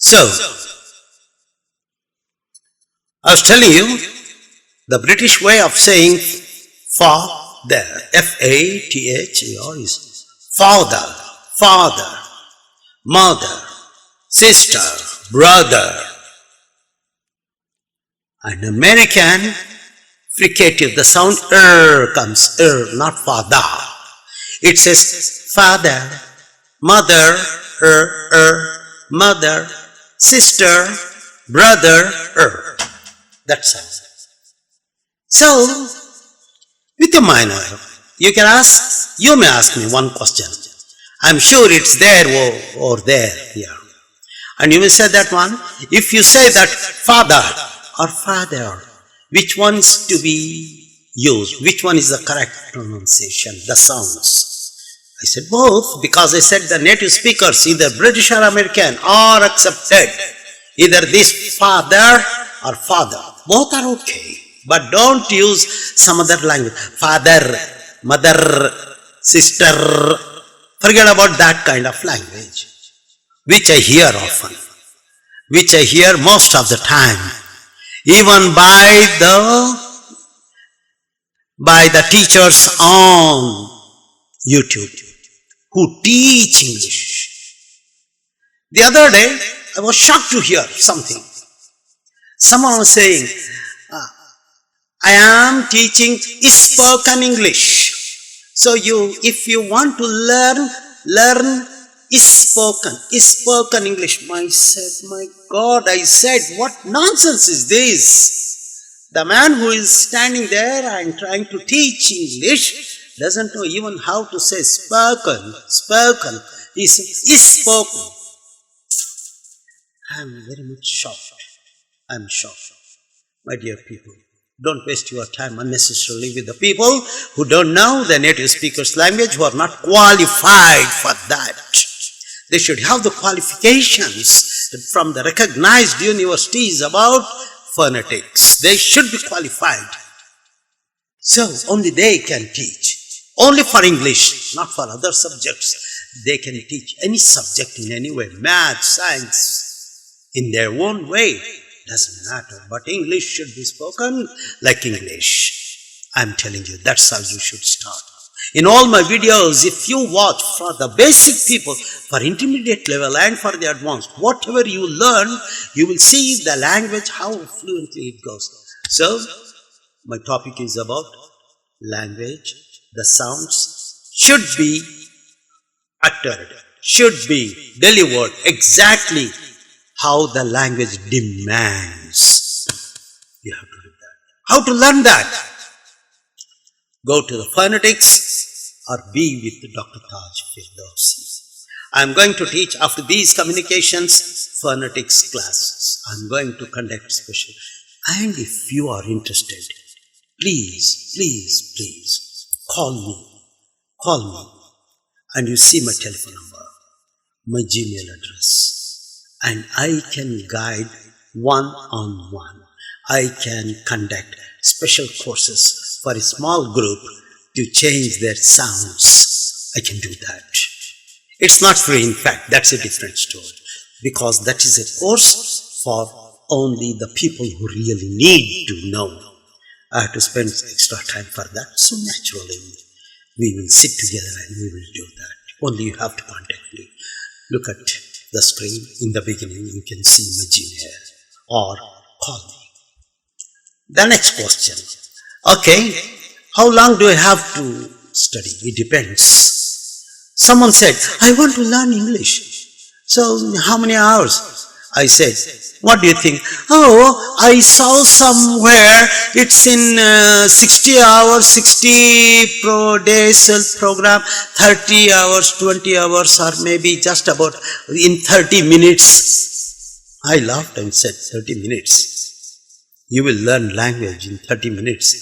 So, I was telling you, the British way of saying father, F-A-T-H-E-R is father, father, mother, sister, brother. And American fricative, the sound comes, not father. It says father, mother, mother, sister, brother, That's all. So, with a minor, you may ask me one question. I'm sure it's there or there here. And you will say that one. If you say that father or father, which one's to be used? Which one is the correct pronunciation, the sounds? I said both, because I said the native speakers, either British or American, are accepted. Either this father or father. Both are okay. But don't use some other language. Father, mother, sister. Forget about that kind of language, which I hear often, which I hear most of the time, even by the teachers on YouTube who teach English. The other day, I was shocked to hear something. Someone was saying, I am teaching spoken English. So if you want to learn spoken English. My God, I said, what nonsense is this? The man who is standing there and trying to teach English doesn't know even how to say spoken. He says spoken. I am very much shocked. I am shocked. My dear people, don't waste your time unnecessarily with the people who don't know the native speakers' language, who are not qualified for that. They should have the qualifications from the recognized universities about phonetics. They should be qualified. So only they can teach. Only for English, not for other subjects. They can teach any subject in any way, math, science, in their own way. Doesn't matter, but English should be spoken like English. I'm telling you, that's how you should start. In all my videos, if you watch for the basic people, for intermediate level and for the advanced, whatever you learn, you will see the language, how fluently it goes. So, my topic is about language. The sounds should be uttered, should be delivered exactly how the language demands. You have to do that. How to learn that? Go to the phonetics or be with Dr. Taj Firdousi. I am going to teach after these communications phonetics classes. I am going to conduct special. And if you are interested, please call me. And you see my telephone number, my Gmail address. And I can guide one-on-one. I can conduct special courses for a small group to change their sounds. I can do that. It's not free, in fact, that's a different story. Because that is a course for only the people who really need to know. I have to spend extra time for that, so naturally we will sit together and we will do that. Only you have to contact me. Look at the screen. In the beginning, you can see my Gmail or call me. The next question. Okay, how long do I have to study? It depends. Someone said, I want to learn English. So, how many hours? I said, what do you think? Oh, I saw somewhere it's in 60 hours, 60 days self-program, 30 hours, 20 hours, or maybe just about in 30 minutes. I laughed and said, 30 minutes. You will learn language in 30 minutes.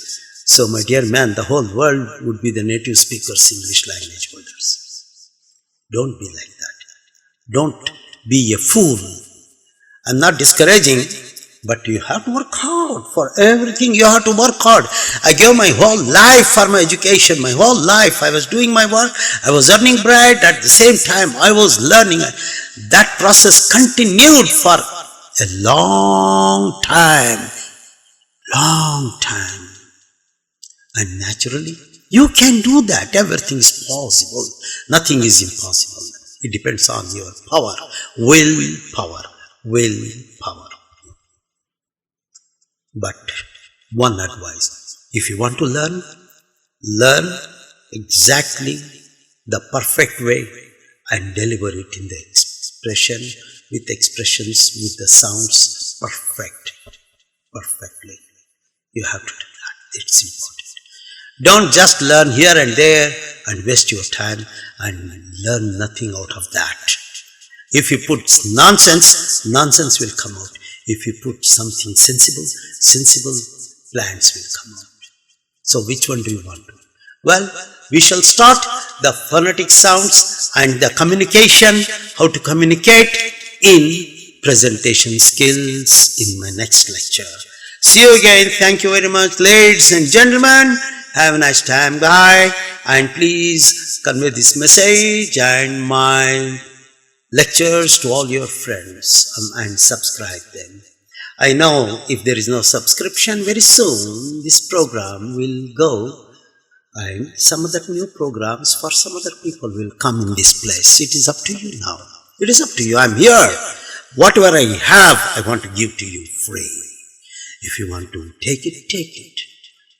So, my dear man, the whole world would be the native speakers, English language holders. Don't be like that. Don't be a fool. I'm not discouraging But you have to work hard for everything. You have to work hard. I gave my whole life for my education. My whole life I was doing my work. I was earning bread. At the same time I was learning. That process continued for a long time. Long time. And naturally, you can do that. Everything is possible. Nothing is impossible. It depends on your power. Willpower. Willpower. But one advice, if you want to learn exactly the perfect way and deliver it in the expression, with expressions, with the sounds perfectly. You have to do that. It's important. Don't just learn here and there and waste your time and learn nothing out of that. If you put nonsense, nonsense will come out. If you put something sensible, sensible plans will come out. So which one do you want to? Well, we shall start the phonetic sounds and the communication, how to communicate in presentation skills in my next lecture. See you again. Thank you very much, ladies and gentlemen. Have a nice time, guy. And please convey this message and my lectures to all your friends and subscribe them. I know if there is no subscription, very soon this program will go and some other new programs for some other people will come in this place. It is up to you now. It is up to you. I'm here. Whatever I have, I want to give to you free. If you want to take it, take it.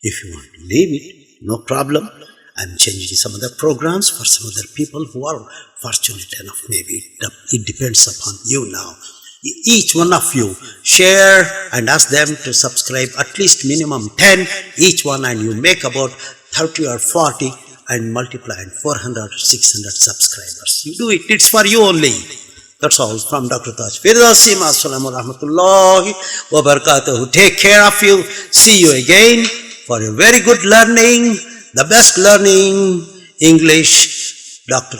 If you want to leave it, no problem. I'm changing some other programs for some other people who are fortunate enough. Maybe it depends upon you now. Each one of you share and ask them to subscribe at least minimum 10 each one, and you make about 30 or 40 and multiply and 400 or 600 subscribers. You do it. It's for you only. That's all from Dr. Taj Firdousi. Assalamu rahmatullahi wa barakatuhu. Take care of you. See you again for a very good learning, the best learning English. Dr.